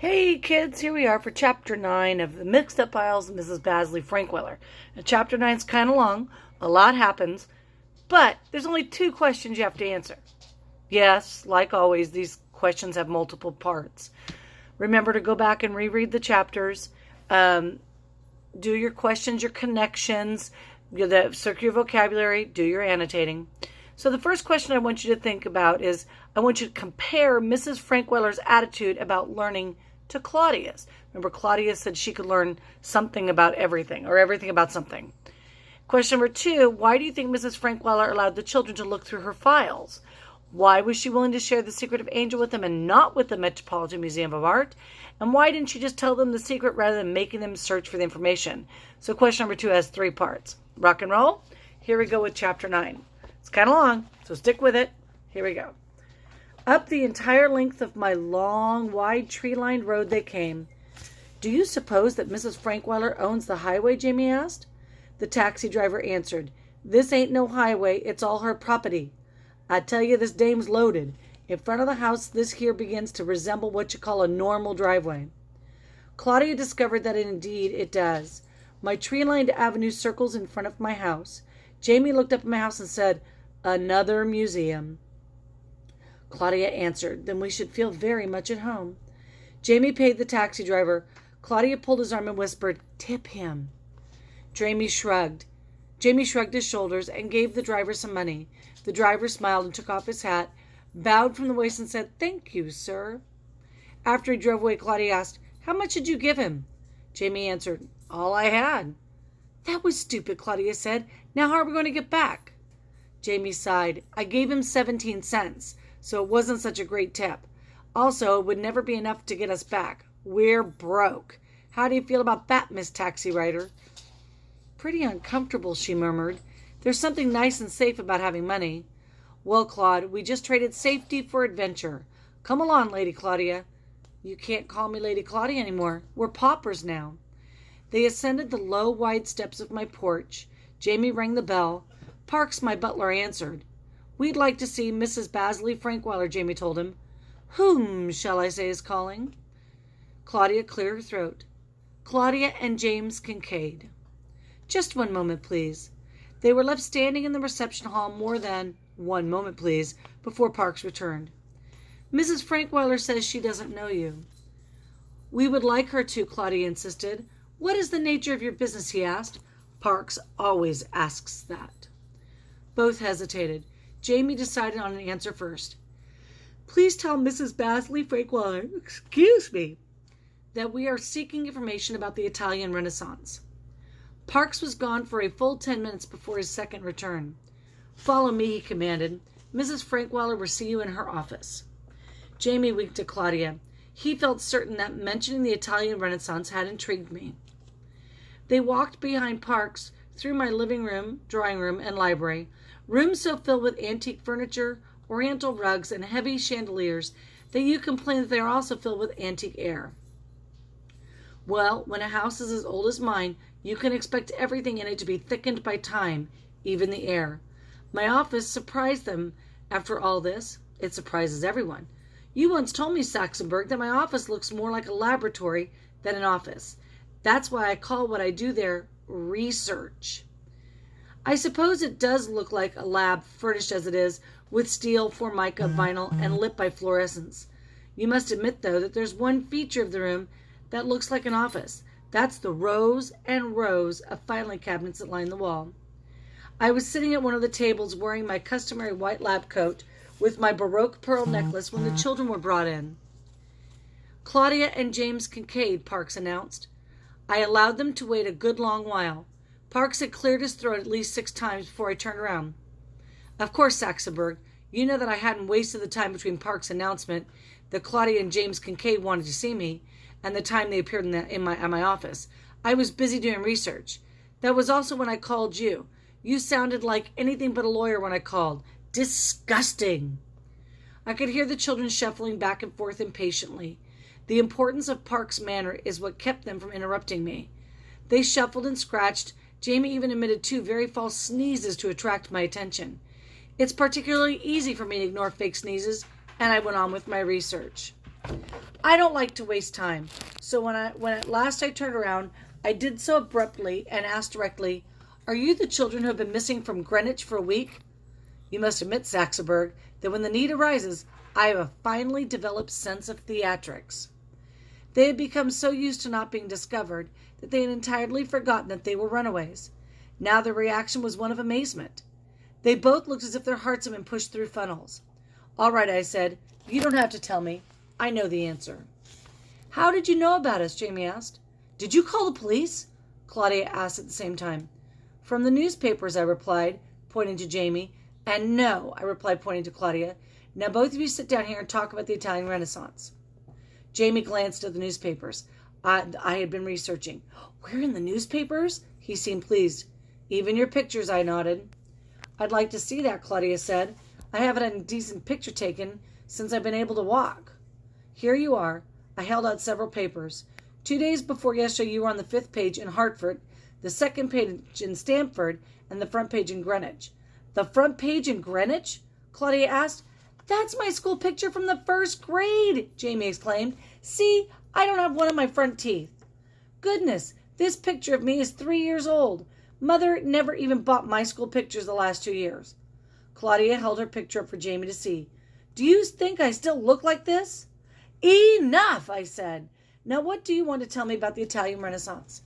Hey kids, here we are for Chapter 9 of The Mixed Up Files of Mrs. Basley Frankweller. Now, Chapter 9 is kind of long, a lot happens, but there's only 2 questions you have to answer. Yes, like always, these questions have multiple parts. Remember to go back and reread the chapters, do your questions, your connections, circle your vocabulary, do your annotating. So the first question I want you to think about is, I want you to compare Mrs. Frankweller's attitude about learning to Claudia's. Remember, Claudia said she could learn something about everything, or everything about something. Question number 2, why do you think Mrs. Frankweller allowed the children to look through her files? Why was she willing to share the secret of Angel with them and not with the Metropolitan Museum of Art? And why didn't she just tell them the secret rather than making them search for the information? So question number 2 has 3 parts. Rock and roll. Here we go with Chapter 9. It's kind of long, so stick with it. Here we go. Up the entire length of my long, wide, tree-lined road they came. Do you suppose that Mrs. Frankweller owns the highway, Jamie asked. The taxi driver answered, This ain't no highway, it's all her property. I tell you, this dame's loaded. In front of the house, this here begins to resemble what you call a normal driveway. Claudia discovered that indeed it does. My tree-lined avenue circles in front of my house. Jamie looked up at my house and said, Another museum. Claudia answered, Then we should feel very much at home. Jamie paid the taxi driver. Claudia pulled his arm and whispered, Tip him. Jamie shrugged his shoulders and gave the driver some money. The driver smiled and took off his hat, bowed from the waist and said, Thank you, sir. After he drove away, Claudia asked, How much did you give him? Jamie answered, All I had. That was stupid, Claudia said. Now how are we going to get back? Jamie sighed. I gave him 17 cents, so it wasn't such a great tip. Also, it would never be enough to get us back. We're broke. How do you feel about that, Miss Taxi Rider? Pretty uncomfortable, she murmured. There's something nice and safe about having money. Well, Claude, we just traded safety for adventure. Come along, Lady Claudia. You can't call me Lady Claudia anymore. We're paupers now. They ascended the low, wide steps of my porch. Jamie rang the bell. Parks, my butler, answered. We'd like to see Mrs. Basley Frankweller, Jamie told him. Whom shall I say is calling? Claudia cleared her throat. Claudia and James Kincaid. Just one moment, please. They were left standing in the reception hall more than 1 moment, please, before Parks returned. Mrs. Frankweller says she doesn't know you. We would like her to, Claudia insisted. What is the nature of your business, he asked. Parks always asks that. Both hesitated. Jamie decided on an answer first. Please tell Mrs. Basley Frankweller, excuse me, that we are seeking information about the Italian Renaissance. Parks was gone for a full 10 minutes before his second return. Follow me, he commanded. Mrs. Frankweller will see you in her office. Jamie winked at Claudia. He felt certain that mentioning the Italian Renaissance had intrigued me. They walked behind Parks through my living room, drawing room, and library, rooms so filled with antique furniture, oriental rugs, and heavy chandeliers that you complain that they are also filled with antique air. Well, when a house is as old as mine, you can expect everything in it to be thickened by time, even the air. My office surprised them after all this. It surprises everyone. You once told me, Saxenberg, that my office looks more like a laboratory than an office. That's why I call what I do there research. I suppose it does look like a lab, furnished as it is, with steel, formica, vinyl, and lit by fluorescence. You must admit, though, that there's one feature of the room that looks like an office. That's the rows and rows of filing cabinets that line the wall. I was sitting at one of the tables wearing my customary white lab coat with my Baroque pearl necklace when the children were brought in. Claudia and James Kincaid, Parks announced. I allowed them to wait a good long while. Parks had cleared his throat at least 6 times before I turned around. Of course, Saxenberg, you know that I hadn't wasted the time between Parks' announcement that Claudia and James Kincaid wanted to see me and the time they appeared at my office. I was busy doing research. That was also when I called you. You sounded like anything but a lawyer when I called. Disgusting. I could hear the children shuffling back and forth impatiently. The importance of Parks' manner is what kept them from interrupting me. They shuffled and scratched. Jamie even emitted 2 very false sneezes to attract my attention. It's particularly easy for me to ignore fake sneezes, and I went on with my research. I don't like to waste time. So when at last I turned around, I did so abruptly and asked directly, "Are you the children who have been missing from Greenwich for a week?" You must admit, Saxelberg, that when the need arises, I have a finely developed sense of theatrics. They had become so used to not being discovered that they had entirely forgotten that they were runaways. Now their reaction was one of amazement. They both looked as if their hearts had been pushed through funnels. "All right," I said. "You don't have to tell me. I know the answer." "How did you know about us?" Jamie asked. "Did you call the police?" Claudia asked at the same time. "From the newspapers," I replied, pointing to Jamie. "And no," I replied, pointing to Claudia. "Now both of you sit down here and talk about the Italian Renaissance." Jamie glanced at the newspapers I had been researching. "We're in the newspapers?" He seemed pleased. "Even your pictures," I nodded. "I'd like to see that," Claudia said. "I haven't had a decent picture taken since I've been able to walk." "Here you are." I held out several papers. 2 days before yesterday you were on the 5th page in Hartford, the 2nd page in Stamford, and the front page in Greenwich. "The front page in Greenwich?" Claudia asked. "That's my school picture from the 1st grade," Jamie exclaimed. "See, I don't have one of my front teeth." "Goodness, this picture of me is 3 years old. Mother never even bought my school pictures the last 2 years." Claudia held her picture up for Jamie to see. "Do you think I still look like this?" "Enough," I said. "Now what do you want to tell me about the Italian Renaissance?"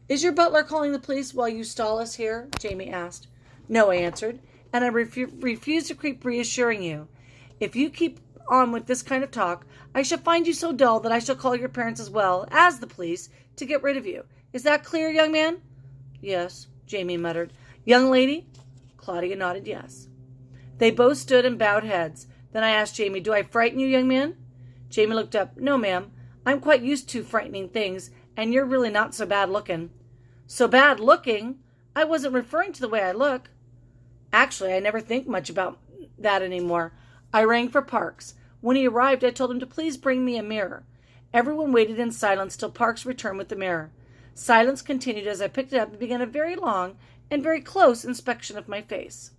"Is your butler calling the police while you stall us here?" Jamie asked. "No," I answered, "and I refuse to keep reassuring you. If you keep on with this kind of talk, I shall find you so dull that I shall call your parents as well as the police to get rid of you. Is that clear, young man?" "Yes," Jamie muttered. "Young lady?" Claudia nodded yes. They both stood and bowed heads. Then I asked Jamie, "Do I frighten you, young man?" Jamie looked up. "No, ma'am. I'm quite used to frightening things, and you're really not so bad looking." "So bad looking? I wasn't referring to the way I look." "Actually, I never think much about that anymore. I rang for Parks. When he arrived, I told him to please bring me a mirror. Everyone waited in silence till Parks returned with the mirror. Silence continued as I picked it up and began a very long and very close inspection of my face.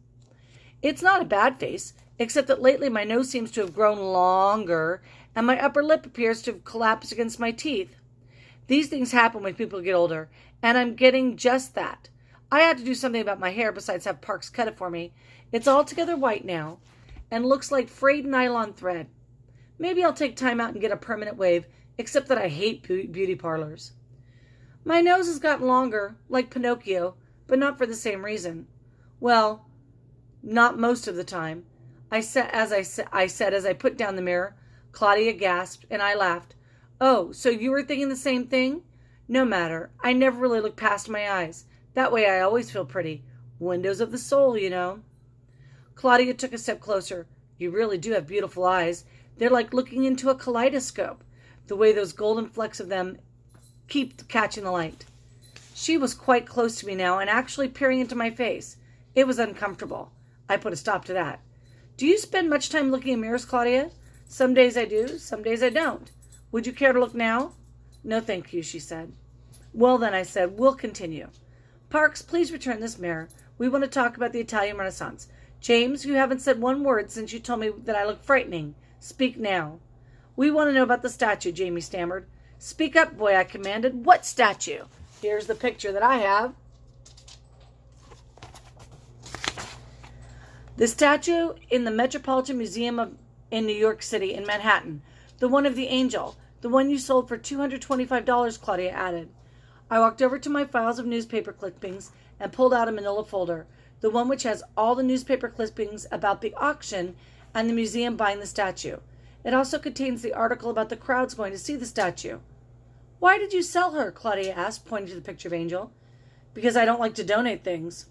It's not a bad face, except that lately my nose seems to have grown longer, and my upper lip appears to have collapsed against my teeth. These things happen when people get older, and I'm getting just that. I had to do something about my hair besides have Parks cut it for me. It's altogether white now, and looks like frayed nylon thread. Maybe I'll take time out and get a permanent wave, except that I hate beauty parlors. My nose has gotten longer, like Pinocchio, but not for the same reason. Well, not most of the time. I said as I put down the mirror. Claudia gasped, and I laughed. "Oh, so you were thinking the same thing?" "No matter. I never really look past my eyes. That way I always feel pretty. Windows of the soul, you know." Claudia took a step closer. "You really do have beautiful eyes. They're like looking into a kaleidoscope, the way those golden flecks of them keep catching the light." She was quite close to me now and actually peering into my face. It was uncomfortable. I put a stop to that. "Do you spend much time looking in mirrors, Claudia?" "Some days I do, some days I don't. Would you care to look now?" "No, thank you," she said. "Well, then," I said, "we'll continue. Parks, please return this mirror. We want to talk about the Italian Renaissance. James, you haven't said one word since you told me that I look frightening. Speak now." "We want to know about the statue," Jamie stammered. "Speak up, boy," I commanded. "What statue?" "Here's the picture that I have." "The statue in the Metropolitan Museum in New York City, in Manhattan. The one of the angel. The one you sold for $225, Claudia added. I walked over to my files of newspaper clippings and pulled out a manila folder, the one which has all the newspaper clippings about the auction and the museum buying the statue. It also contains the article about the crowds going to see the statue. "Why did you sell her?" Claudia asked, pointing to the picture of Angel. "Because I don't like to donate things."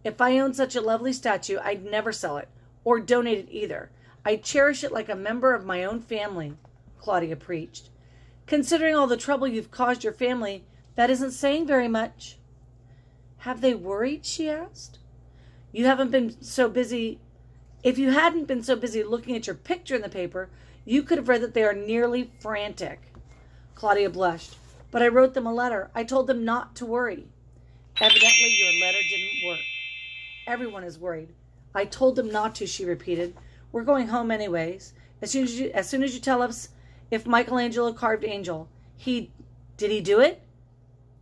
"If I owned such a lovely statue, I'd never sell it, or donate it either. I cherish it like a member of my own family," Claudia preached. "Considering all the trouble you've caused your family, that isn't saying very much." "Have they worried?" she asked. If you hadn't been so busy looking at your picture in the paper, you could have read that they are nearly frantic." Claudia blushed. "But I wrote them a letter. I told them not to worry." "Evidently your letter didn't work. Everyone is worried." "I told them not to," she repeated. "We're going home anyways. As soon as you tell us If Michelangelo carved Angel, did he do it?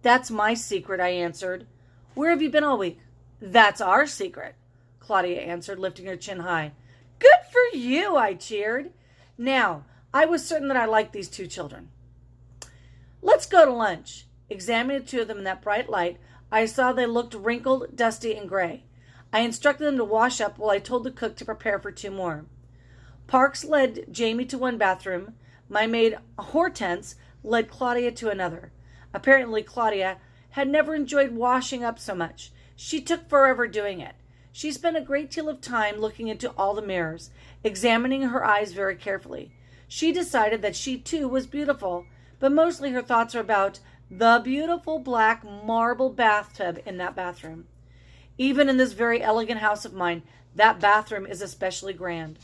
That's my secret, I answered. Where have you been all week? That's our secret, Claudia answered, lifting her chin high. Good for you, I cheered. Now, I was certain that I liked these two children. Let's go to lunch. Examining the two of them in that bright light, I saw they looked wrinkled, dusty, and gray. I instructed them to wash up while I told the cook to prepare for two more. Parks led Jamie to one bathroom. My maid Hortense led Claudia to another. Apparently, Claudia had never enjoyed washing up so much. She took forever doing it. She spent a great deal of time looking into all the mirrors, examining her eyes very carefully. She decided that she too was beautiful, but mostly her thoughts were about the beautiful black marble bathtub in that bathroom. Even in this very elegant house of mine, that bathroom is especially grand.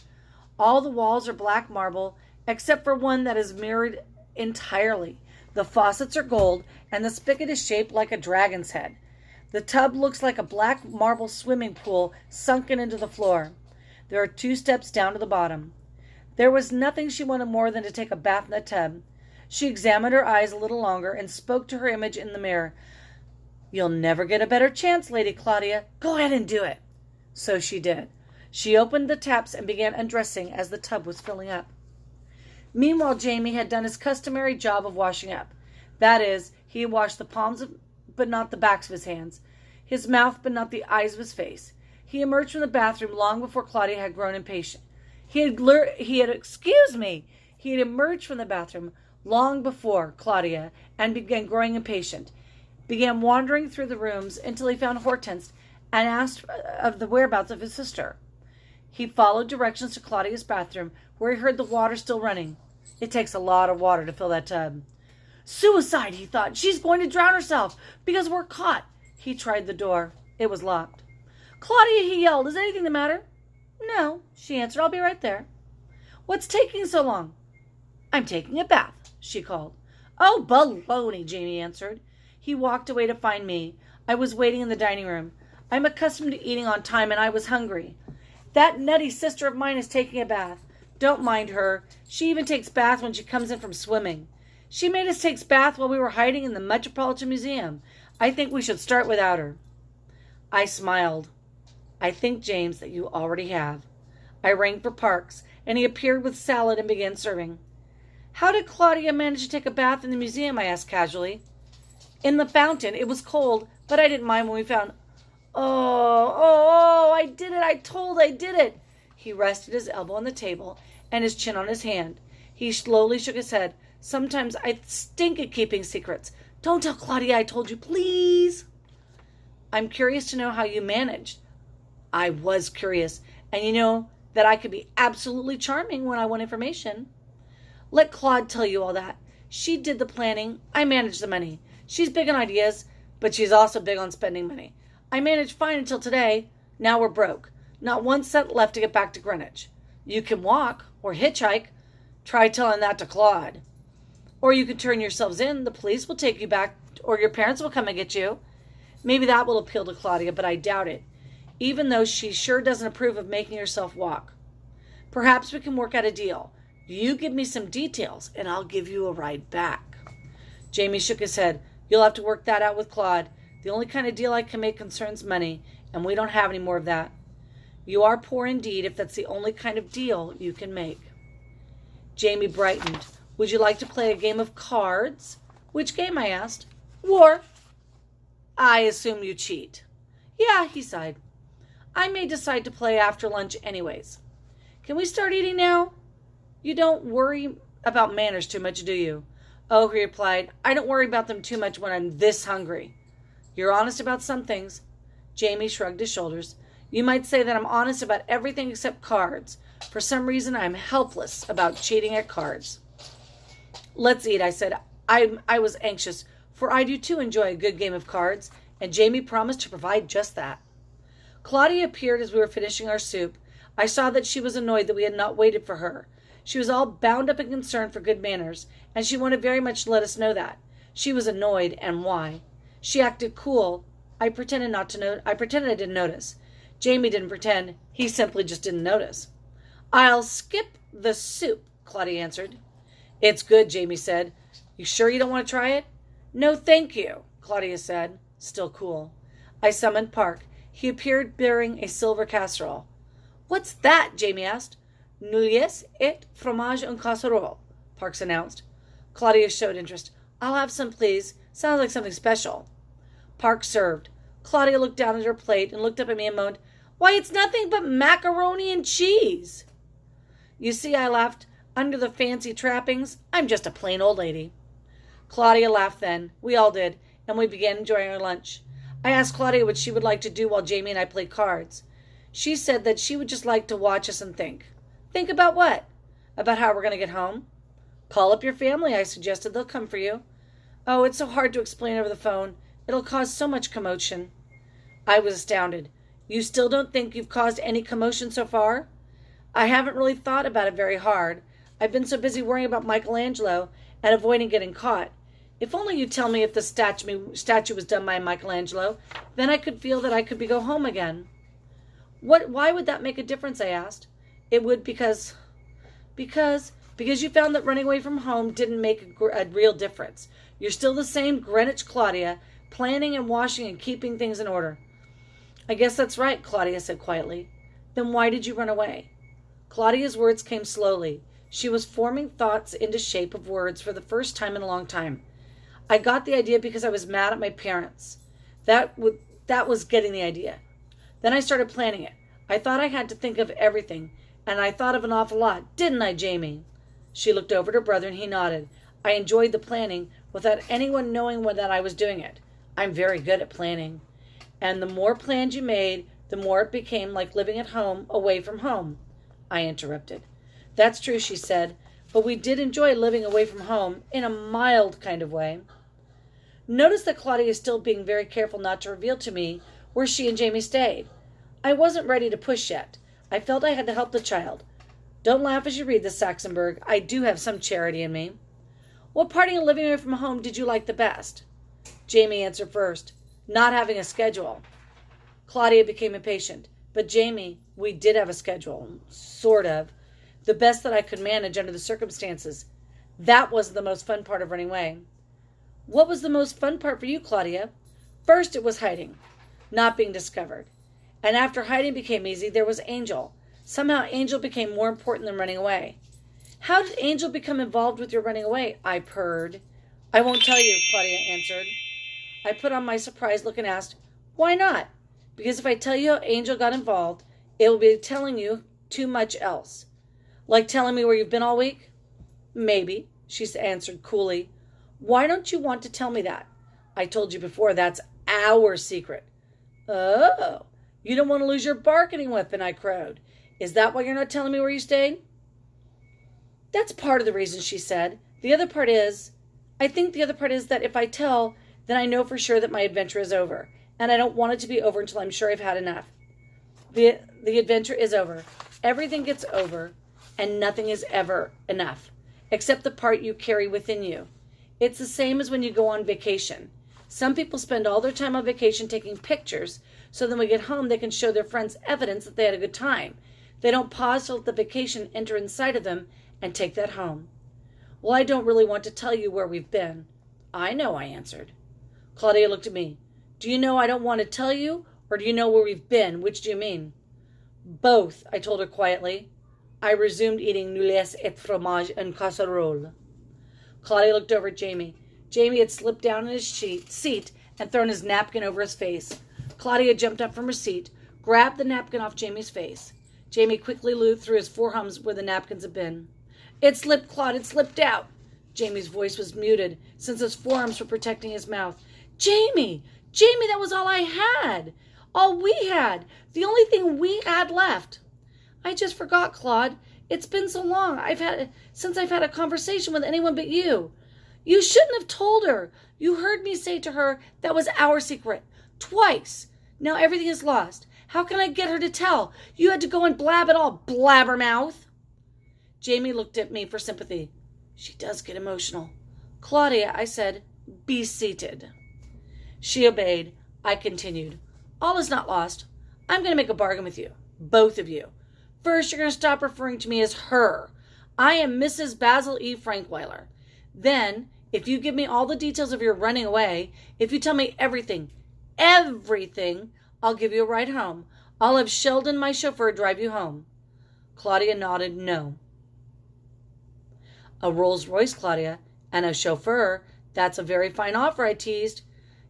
All the walls are black marble, except for one that is mirrored entirely. The faucets are gold, and the spigot is shaped like a dragon's head. The tub looks like a black marble swimming pool sunken into the floor. There are 2 steps down to the bottom. There was nothing she wanted more than to take a bath in the tub. She examined her eyes a little longer and spoke to her image in the mirror. You'll never get a better chance, Lady Claudia. Go ahead and do it. So she did. She opened the taps and began undressing as the tub was filling up. Meanwhile, Jamie had done his customary job of washing up. That is, he had washed the palms but not the backs of his hands, his mouth but not the eyes of his face. He emerged from the bathroom long before Claudia had grown impatient. He had emerged from the bathroom long before Claudia and began growing impatient, began wandering through the rooms until he found Hortense and asked of the whereabouts of his sister. He followed directions to Claudia's bathroom, where he heard the water still running. It takes a lot of water to fill that tub. Suicide, he thought. She's going to drown herself because we're caught. He tried the door. It was locked. Claudia, he yelled, is anything the matter? No, she answered. I'll be right there. What's taking so long? I'm taking a bath, she called. Oh, baloney, Jamie answered. He walked away to find me. I was waiting in the dining room. I'm accustomed to eating on time, and I was hungry. That nutty sister of mine is taking a bath. Don't mind her. She even takes baths when she comes in from swimming. She made us take baths while we were hiding in the Metropolitan Museum. I think we should start without her. I smiled. I think, James, that you already have. I rang for Parks, and he appeared with salad and began serving. How did Claudia manage to take a bath in the museum? I asked casually. In the fountain. It was cold, but I didn't mind when we found... Oh, I did it. I did it. He rested his elbow on the table and his chin on his hand. He slowly shook his head. Sometimes I stink at keeping secrets. Don't tell Claudia I told you, please. I'm curious to know how you managed. I was curious, and you know that I could be absolutely charming when I want information. Let Claude tell you all that. She did the planning. I managed the money. She's big on ideas, but she's also big on spending money. I managed fine until today. Now we're broke. Not 1 cent left to get back to Greenwich. You can walk or hitchhike. Try telling that to Claude. Or you can turn yourselves in. The police will take you back, or your parents will come and get you. Maybe that will appeal to Claudia, but I doubt it, even though she sure doesn't approve of making herself walk. Perhaps we can work out a deal. You give me some details, and I'll give you a ride back. Jamie shook his head. You'll have to work that out with Claude. The only kind of deal I can make concerns money, and we don't have any more of that. You are poor indeed if that's the only kind of deal you can make. Jamie brightened. Would you like to play a game of cards? Which game? I asked. War. I assume you cheat. Yeah, he sighed. I may decide to play after lunch anyways. Can we start eating now? You don't worry about manners too much, do you? Oh, he replied, I don't worry about them too much when I'm this hungry. You're honest about some things. Jamie shrugged his shoulders. You might say that I'm honest about everything except cards. For some reason, I'm helpless about cheating at cards. Let's eat, I said. I was anxious, for I do too enjoy a good game of cards, and Jamie promised to provide just that. Claudia appeared as we were finishing our soup. I saw that she was annoyed that we had not waited for her. She was all bound up and concerned for good manners, and she wanted very much to let us know that. She was annoyed, and why. She acted cool. I pretended I didn't notice. Jamie didn't pretend. He simply just didn't notice. I'll skip the soup, Claudia answered. It's good, Jamie said. You sure you don't want to try it? No, thank you, Claudia said, still cool. I summoned Park. He appeared bearing a silver casserole. What's that? Jamie asked. Nouilles et fromage en casserole, Parks announced. Claudia showed interest. I'll have some, please. Sounds like something special. Park served. Claudia looked down at her plate and looked up at me and moaned, Why, it's nothing but macaroni and cheese. You see, I laughed, under the fancy trappings, I'm just a plain old lady. Claudia laughed then. We all did, and we began enjoying our lunch. I asked Claudia what she would like to do while Jamie and I played cards. She said that she would just like to watch us and think. Think about what? About how we're going to get home? Call up your family, I suggested. They'll come for you. Oh, it's so hard to explain over the phone. It'll cause so much commotion. I was astounded. You still don't think you've caused any commotion so far? I haven't really thought about it very hard. I've been so busy worrying about Michelangelo and avoiding getting caught. If only you'd tell me if the statue was done by Michelangelo, then I could feel that I could go home again. Why would that make a difference, I asked. It would because you found that running away from home didn't make a real difference. You're still the same Greenwich Claudia, planning and washing and keeping things in order. I guess that's right, Claudia said quietly. Then why did you run away? Claudia's words came slowly. She was forming thoughts into shape of words for the first time in a long time. I got the idea because I was mad at my parents. That was getting the idea. Then I started planning it. I thought I had to think of everything, and I thought of an awful lot, didn't I, Jamie? She looked over at her brother, and he nodded. I enjoyed the planning without anyone knowing that I was doing it. I'm very good at planning. And the more plans you made, the more it became like living at home, away from home. I interrupted. That's true, she said, but we did enjoy living away from home in a mild kind of way. Notice that Claudia is still being very careful not to reveal to me where she and Jamie stayed. I wasn't ready to push yet. I felt I had to help the child. Don't laugh as you read this, Saxenberg. I do have some charity in me. What part of living away from home did you like the best? Jamie answered first. Not having a schedule. Claudia became impatient. But Jamie, we did have a schedule. Sort of. The best that I could manage under the circumstances. That was the most fun part of running away. What was the most fun part for you, Claudia? First, it was hiding. Not being discovered. And after hiding became easy, there was Angel. Somehow Angel became more important than running away. How did Angel become involved with your running away? I purred. I won't tell you, Claudia answered. I put on my surprised look and asked, Why not? Because if I tell you how Angel got involved, it will be telling you too much else. Like telling me where you've been all week? Maybe, she answered coolly. Why don't you want to tell me that? I told you before, that's our secret. Oh, you don't want to lose your bargaining weapon, I crowed. Is that why you're not telling me where you stayed? That's part of the reason, she said. I think the other part is that if I tell, then I know for sure that my adventure is over. And I don't want it to be over until I'm sure I've had enough. The adventure is over. Everything gets over, and nothing is ever enough, except the part you carry within you. It's the same as when you go on vacation. Some people spend all their time on vacation taking pictures, so then when they get home they can show their friends evidence that they had a good time. They don't pause to let the vacation enter inside of them and take that home. Well, I don't really want to tell you where we've been. I know, I answered. Claudia looked at me. Do you know I don't want to tell you, or do you know where we've been? Which do you mean? Both, I told her quietly. I resumed eating nouilles et fromage en casserole. Claudia looked over at Jamie. Jamie had slipped down in his seat and thrown his napkin over his face. Claudia jumped up from her seat, grabbed the napkin off Jamie's face. Jamie quickly looped through his forearms where the napkins had been. It slipped, Claude, it slipped out. Jamie's voice was muted, since his forearms were protecting his mouth. Jamie, that was all I had. All we had. The only thing we had left. I just forgot, Claude. It's been so long since I've had a conversation with anyone but you. You shouldn't have told her. You heard me say to her that was our secret. Twice. Now everything is lost. How can I get her to tell? You had to go and blab it all, blabbermouth. Jamie looked at me for sympathy. She does get emotional. Claudia, I said, be seated. She obeyed. I continued. All is not lost. I'm going to make a bargain with you. Both of you. First, you're going to stop referring to me as her. I am Mrs. Basil E. Frankweiler. Then, if you give me all the details of your running away, if you tell me everything, I'll give you a ride home. I'll have Sheldon, my chauffeur, drive you home. Claudia nodded no. A Rolls Royce, Claudia, and a chauffeur. That's a very fine offer, I teased.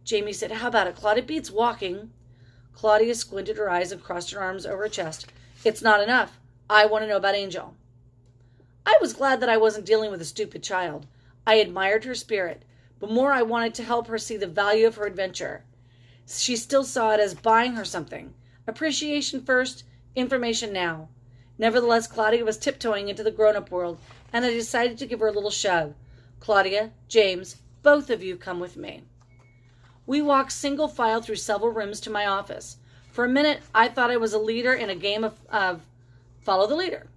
Jamie said, how about it, Claudia? It beats walking. Claudia squinted her eyes and crossed her arms over her chest. It's not enough. I want to know about Angel. I was glad that I wasn't dealing with a stupid child. I admired her spirit, but more I wanted to help her see the value of her adventure. She still saw it as buying her something. Appreciation first, information now. Nevertheless, Claudia was tiptoeing into the grown-up world, and I decided to give her a little shove. Claudia, James, both of you come with me. We walked single file through several rooms to my office. For a minute, I thought I was a leader in a game of follow the leader.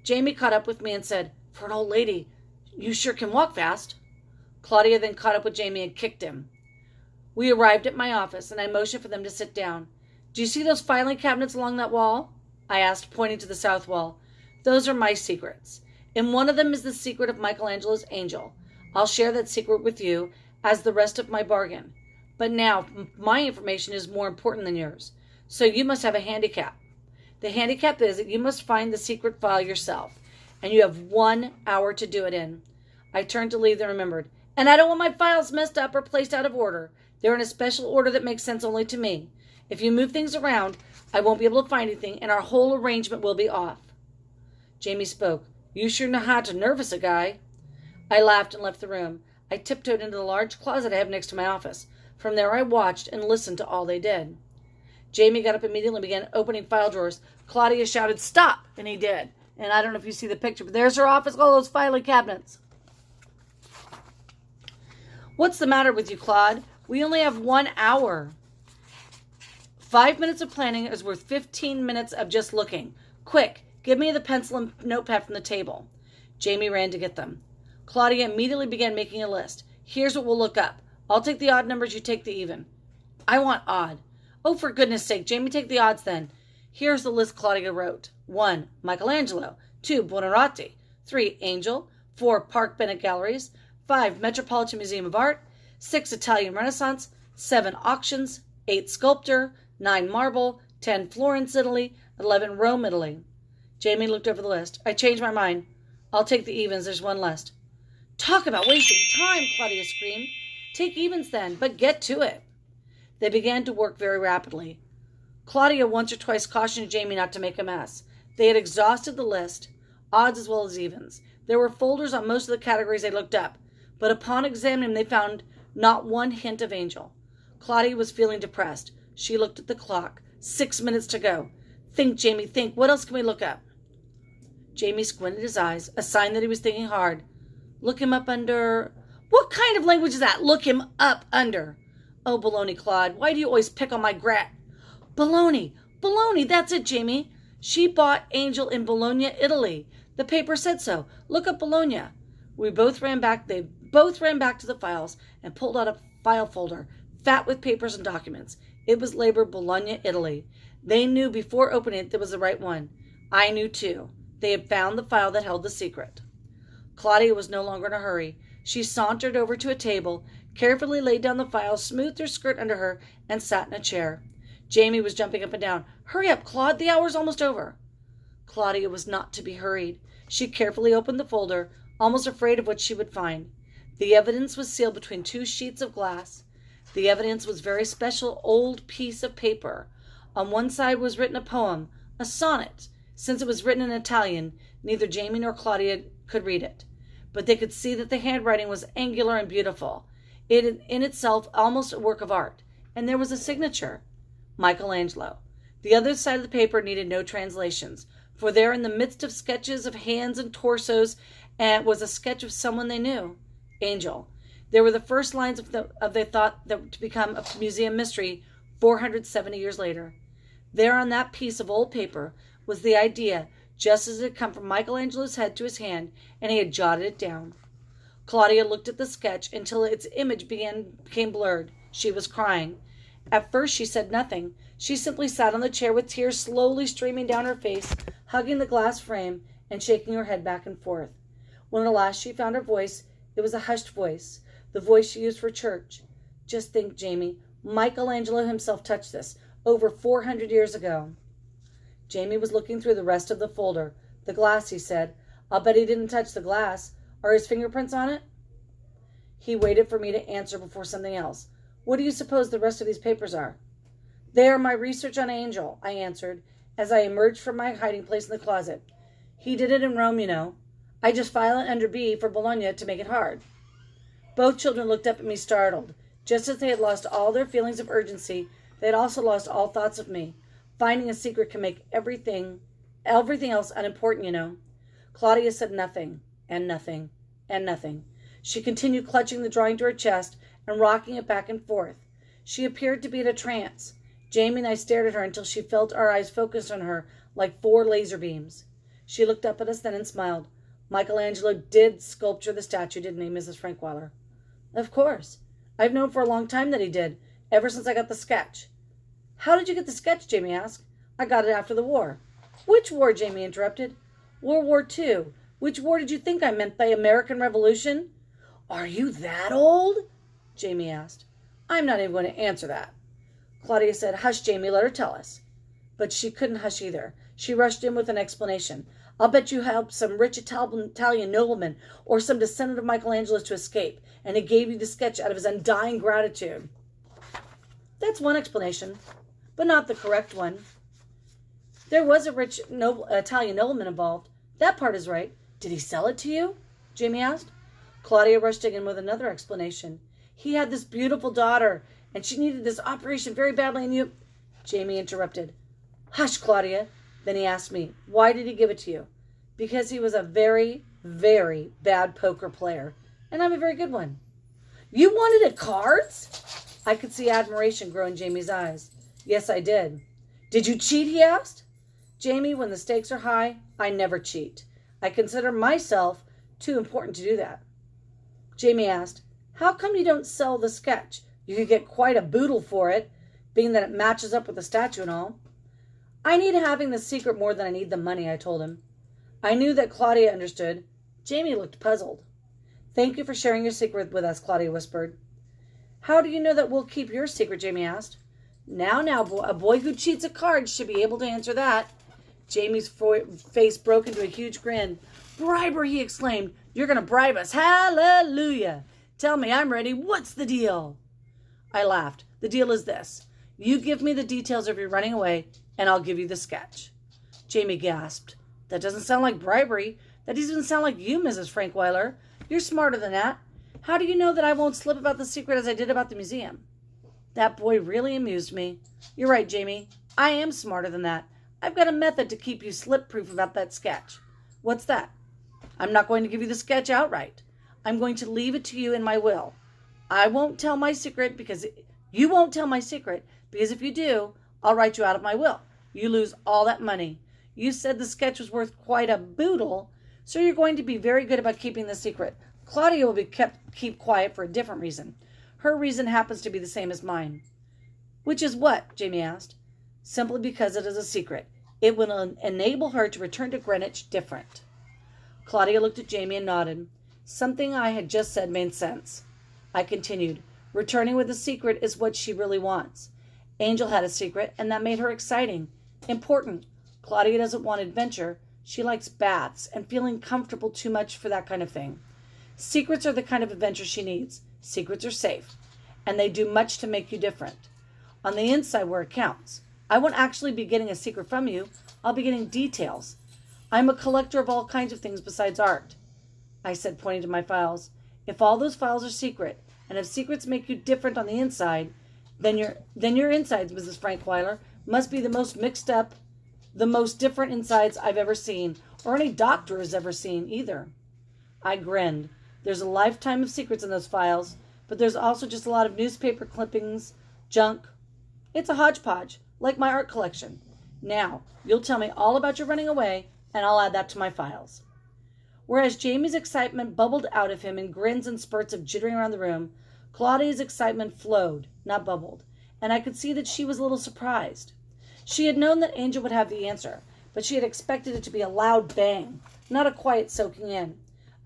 Jamie caught up with me and said, for an old lady, you sure can walk fast. Claudia then caught up with Jamie and kicked him. We arrived at my office, and I motioned for them to sit down. Do you see those filing cabinets along that wall? I asked, pointing to the south wall. Those are my secrets. In one of them is the secret of Michelangelo's Angel. I'll share that secret with you as the rest of my bargain. But now, my information is more important than yours. So you must have a handicap. The handicap is that you must find the secret file yourself. And you have 1 hour to do it in. I turned to leave, then remembered. And I don't want my files messed up or placed out of order. They're in a special order that makes sense only to me. If you move things around, I won't be able to find anything, and our whole arrangement will be off. Jamie spoke. You sure know how to nervous a guy. I laughed and left the room. I tiptoed into the large closet I have next to my office. From there I watched and listened to all they did. Jamie got up immediately and began opening file drawers. Claudia shouted, stop! And he did. And I don't know if you see the picture, but there's her office, all those filing cabinets. What's the matter with you, Claude? We only have 1 hour. 5 minutes of planning is worth 15 minutes of just looking. Quick, give me the pencil and notepad from the table. Jamie ran to get them. Claudia immediately began making a list. Here's what we'll look up. I'll take the odd numbers, you take the even. I want odd. Oh, for goodness sake, Jamie, take the odds then. Here's the list Claudia wrote. 1. Michelangelo. 2. Buonarroti. 3. Angel. 4. Park Bennett Galleries. 5. Metropolitan Museum of Art. 6. Italian Renaissance. 7. Auctions. 8. Sculptor. 9. Marble. 10. Florence, Italy. 11. Rome, Italy. Jamie looked over the list. I changed my mind. I'll take the evens. There's one less. Talk about wasting time, Claudia screamed. Take evens then, but get to it. They began to work very rapidly. Claudia once or twice cautioned Jamie not to make a mess. They had exhausted the list, odds as well as evens. There were folders on most of the categories they looked up, but upon examining them, they found not one hint of Angel. Claudia was feeling depressed. She looked at the clock. 6 minutes to go. Think, Jamie, think. What else can we look up? Jamie squinted his eyes, a sign that he was thinking hard. Look him up under... What kind of language is that? Look him up under. Oh, baloney, Claude. Why do you always pick on my grat? Baloney. Baloney. That's it, Jamie. She bought Angel in Bologna, Italy. The paper said so. Look up Bologna. They both ran back to the files and pulled out a file folder, fat with papers and documents. It was labeled Bologna, Italy. They knew before opening it that was the right one. I knew too. They had found the file that held the secret. Claudia was no longer in a hurry. She sauntered over to a table, carefully laid down the file, smoothed her skirt under her, and sat in a chair. Jamie was jumping up and down. Hurry up, Claude. The hour's almost over. Claudia was not to be hurried. She carefully opened the folder, almost afraid of what she would find. The evidence was sealed between 2 sheets of glass. The evidence was a very special old piece of paper. On one side was written a poem, a sonnet. Since it was written in Italian, neither Jamie nor Claudia could read it. But they could see that the handwriting was angular and beautiful. It in itself almost a work of art. And there was a signature. Michelangelo. The other side of the paper needed no translations, for there in the midst of sketches of hands and torsos was a sketch of someone they knew. Angel. There were the first lines of they thought that to become a museum mystery 470 years later. There on that piece of old paper was the idea, just as it had come from Michelangelo's head to his hand, and he had jotted it down. Claudia looked at the sketch until its image became blurred. She was crying. At first she said nothing. She simply sat on the chair with tears slowly streaming down her face, hugging the glass frame and shaking her head back and forth. When at last she found her voice, it was a hushed voice, the voice she used for church. Just think, Jamie, Michelangelo himself touched this over 400 years ago. Jamie was looking through the rest of the folder. The glass, he said. I'll bet he didn't touch the glass. Are his fingerprints on it? He waited for me to answer before something else. What do you suppose the rest of these papers are? They are my research on Angel, I answered, as I emerged from my hiding place in the closet. He did it in Rome, you know. I just file it under B for Bologna to make it hard. Both children looked up at me startled. Just as they had lost all their feelings of urgency, they had also lost all thoughts of me. Finding a secret can make everything else unimportant, you know. Claudia said nothing, and nothing, and nothing. She continued clutching the drawing to her chest and rocking it back and forth. She appeared to be in a trance. Jamie and I stared at her until she felt our eyes focused on her like 4 laser beams. She looked up at us then and smiled. Michelangelo did sculpture the statue, didn't he, Mrs. Frankweiler? Of course. I've known for a long time that he did, ever since I got the sketch. How did you get the sketch? Jamie asked. I got it after the war. Which war? Jamie interrupted. World War II. Which war did you think I meant? The American Revolution? Are you that old? Jamie asked. I'm not even going to answer that. Claudia said, Hush, Jamie, let her tell us. But she couldn't hush either. She rushed in with an explanation. I'll bet you helped some rich Italian nobleman or some descendant of Michelangelo's to escape, and he gave you the sketch out of his undying gratitude. That's one explanation, but not the correct one. There was a rich Italian nobleman involved. That part is right. Did he sell it to you? Jamie asked. Claudia rushed in with another explanation. He had this beautiful daughter, and she needed this operation very badly, and you... Jamie interrupted. Hush, Claudia. Then he asked me, why did he give it to you? Because he was a very, very bad poker player, and I'm a very good one. You wanted at cards? I could see admiration grow in Jamie's eyes. Yes, I did. Did you cheat, he asked. Jamie, when the stakes are high, I never cheat. I consider myself too important to do that. Jamie asked, how come you don't sell the sketch? You could get quite a boodle for it, being that it matches up with the statue and all. I need having the secret more than I need the money, I told him. I knew that Claudia understood. Jamie looked puzzled. Thank you for sharing your secret with us, Claudia whispered. How do you know that we'll keep your secret, Jamie asked. Now, a boy who cheats at cards should be able to answer that. Jamie's face broke into a huge grin. Bribery, he exclaimed. You're going to bribe us. Hallelujah. Tell me, I'm ready. What's the deal? I laughed. The deal is this. You give me the details of your running away, and I'll give you the sketch. Jamie gasped. That doesn't sound like bribery. That doesn't sound like you, Mrs. Frankweiler. You're smarter than that. How do you know that I won't slip about the secret as I did about the museum? That boy really amused me. You're right, Jamie. I am smarter than that. I've got a method to keep you slip-proof about that sketch. What's that? I'm not going to give you the sketch outright. I'm going to leave it to you in my will. I won't tell my secret because... You won't tell my secret because if you do, I'll write you out of my will. You lose all that money. You said the sketch was worth quite a boodle, so you're going to be very good about keeping the secret. Claudia will be keep quiet for a different reason. Her reason happens to be the same as mine. Which is what? Jamie asked. Simply because it is a secret. It will enable her to return to Greenwich different. Claudia looked at Jamie and nodded. Something I had just said made sense. I continued. Returning with a secret is what she really wants. Angel had a secret, and that made her exciting, important. Claudia doesn't want adventure. She likes baths and feeling comfortable too much for that kind of thing. Secrets are the kind of adventure she needs. Secrets are safe, and they do much to make you different. On the inside where it counts. I won't actually be getting a secret from you. I'll be getting details. I'm a collector of all kinds of things besides art. I said, pointing to my files. If all those files are secret, and if secrets make you different on the inside, then your insides, Mrs. Frankweiler, must be the most mixed up, the most different insides I've ever seen, or any doctor has ever seen either. I grinned. There's a lifetime of secrets in those files, but there's also just a lot of newspaper clippings, junk. It's a hodgepodge, like my art collection. Now, you'll tell me all about your running away, and I'll add that to my files. Whereas Jamie's excitement bubbled out of him in grins and spurts of jittering around the room, Claudia's excitement flowed, not bubbled, and I could see that she was a little surprised. She had known that Angel would have the answer, but she had expected it to be a loud bang, not a quiet soaking in.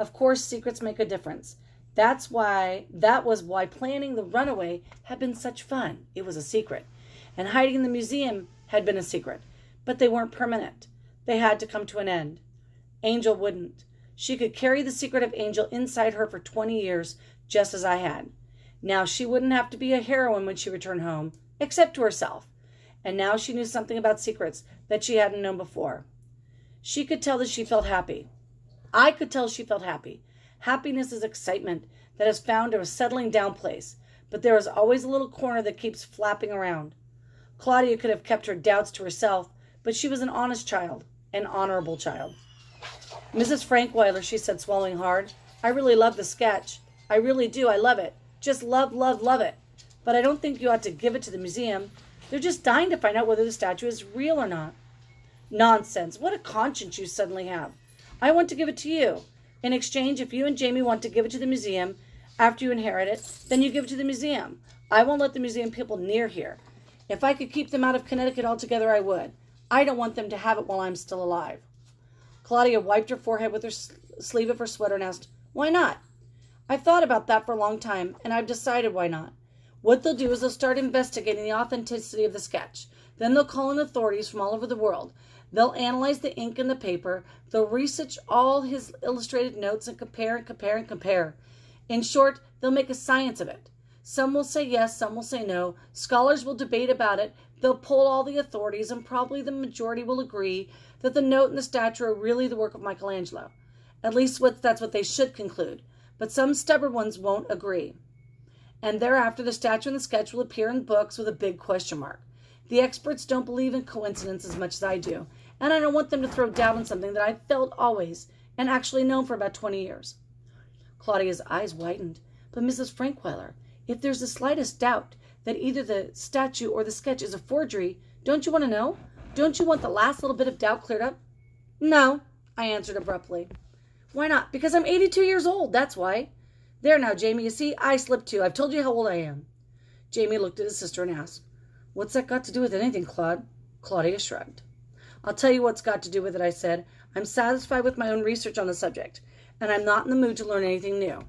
Of course, secrets make a difference. That was why planning the runaway had been such fun. It was a secret. And hiding in the museum had been a secret. But they weren't permanent. They had to come to an end. Angel wouldn't. She could carry the secret of Angel inside her for 20 years, just as I had. Now she wouldn't have to be a heroine when she returned home, except to herself. And now she knew something about secrets that she hadn't known before. She could tell that she felt happy. I could tell she felt happy. Happiness is excitement that has found a settling down place, but there is always a little corner that keeps flapping around. Claudia could have kept her doubts to herself, but she was an honest child, an honorable child. Mrs. Frankweiler, she said, swallowing hard, I really love the sketch. I really do. I love it. Just love, love, love it. But I don't think you ought to give it to the museum. They're just dying to find out whether the statue is real or not. Nonsense. What a conscience you suddenly have. I want to give it to you. In exchange, if you and Jamie want to give it to the museum after you inherit it, then you give it to the museum. I won't let the museum people near here. If I could keep them out of Connecticut altogether, I would. I don't want them to have it while I'm still alive. Claudia wiped her forehead with her sleeve of her sweater and asked, Why not? I've thought about that for a long time, and I've decided why not. What they'll do is they'll start investigating the authenticity of the sketch. Then they'll call in authorities from all over the world. They'll analyze the ink in the paper. They'll research all his illustrated notes and compare and compare and compare. In short, they'll make a science of it. Some will say yes, some will say no. Scholars will debate about it. They'll poll all the authorities, and probably the majority will agree that the note and the statue are really the work of Michelangelo. At least that's what they should conclude. But some stubborn ones won't agree. And thereafter, the statue and the sketch will appear in books with a big question mark. The experts don't believe in coincidence as much as I do, and I don't want them to throw doubt on something that I've felt always and actually known for about 20 years. Claudia's eyes widened. But Mrs. Frankweiler, if there's the slightest doubt that either the statue or the sketch is a forgery, don't you want to know? Don't you want the last little bit of doubt cleared up? No, I answered abruptly. Why not? Because I'm 82 years old, that's why. There now, Jamie, you see, I slipped too. I've told you how old I am. Jamie looked at his sister and asked, What's that got to do with anything, Claude? Claudia shrugged. I'll tell you what's got to do with it, I said. I'm satisfied with my own research on the subject, and I'm not in the mood to learn anything new.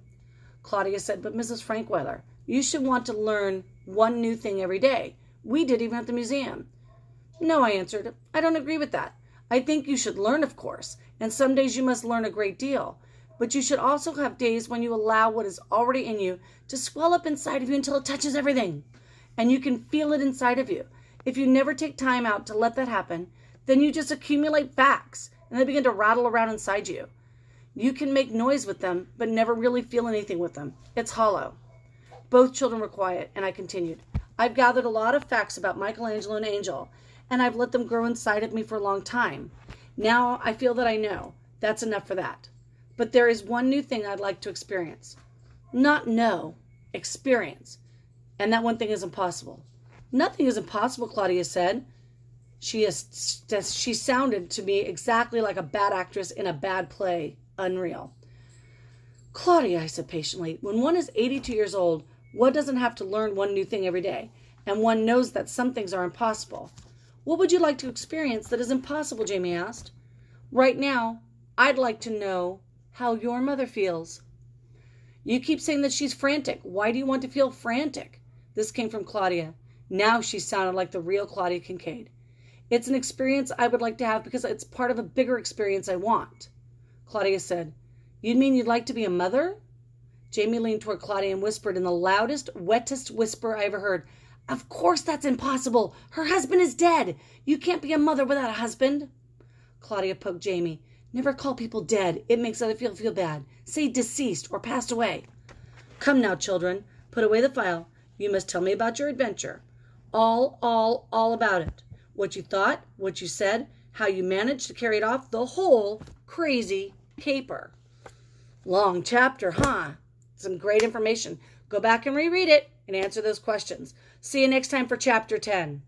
Claudia said, But Mrs. Frankweiler, you should want to learn one new thing every day. We did even at the museum. No, I answered. I don't agree with that. I think you should learn, of course, and some days you must learn a great deal. But you should also have days when you allow what is already in you to swell up inside of you until it touches everything. And you can feel it inside of you. If you never take time out to let that happen, then you just accumulate facts, and they begin to rattle around inside you. You can make noise with them, but never really feel anything with them. It's hollow. Both children were quiet, and I continued. I've gathered a lot of facts about Michelangelo and Angel, and I've let them grow inside of me for a long time. Now I feel that I know. That's enough for that. But there is one new thing I'd like to experience. Not know, experience. And that one thing is impossible. Nothing is impossible, Claudia said. She sounded to me exactly like a bad actress in a bad play. Unreal. Claudia, I said patiently, when one is 82 years old, one doesn't have to learn one new thing every day, and one knows that some things are impossible. What would you like to experience that is impossible, Jamie asked. Right now, I'd like to know how your mother feels. You keep saying that she's frantic. Why do you want to feel frantic? This came from Claudia. Now she sounded like the real Claudia Kincaid. It's an experience I would like to have because it's part of a bigger experience I want. Claudia said, You mean you'd like to be a mother? Jamie leaned toward Claudia and whispered in the loudest, wettest whisper I ever heard, Of course that's impossible. Her husband is dead. You can't be a mother without a husband. Claudia poked Jamie. Never call people dead. It makes other people feel bad. Say deceased or passed away. Come now, children. Put away the file. You must tell me about your adventure. All about it. What you thought, what you said, how you managed to carry it off, the whole crazy caper. Long chapter, huh? Some great information. Go back and reread it and answer those questions. See you next time for Chapter 10.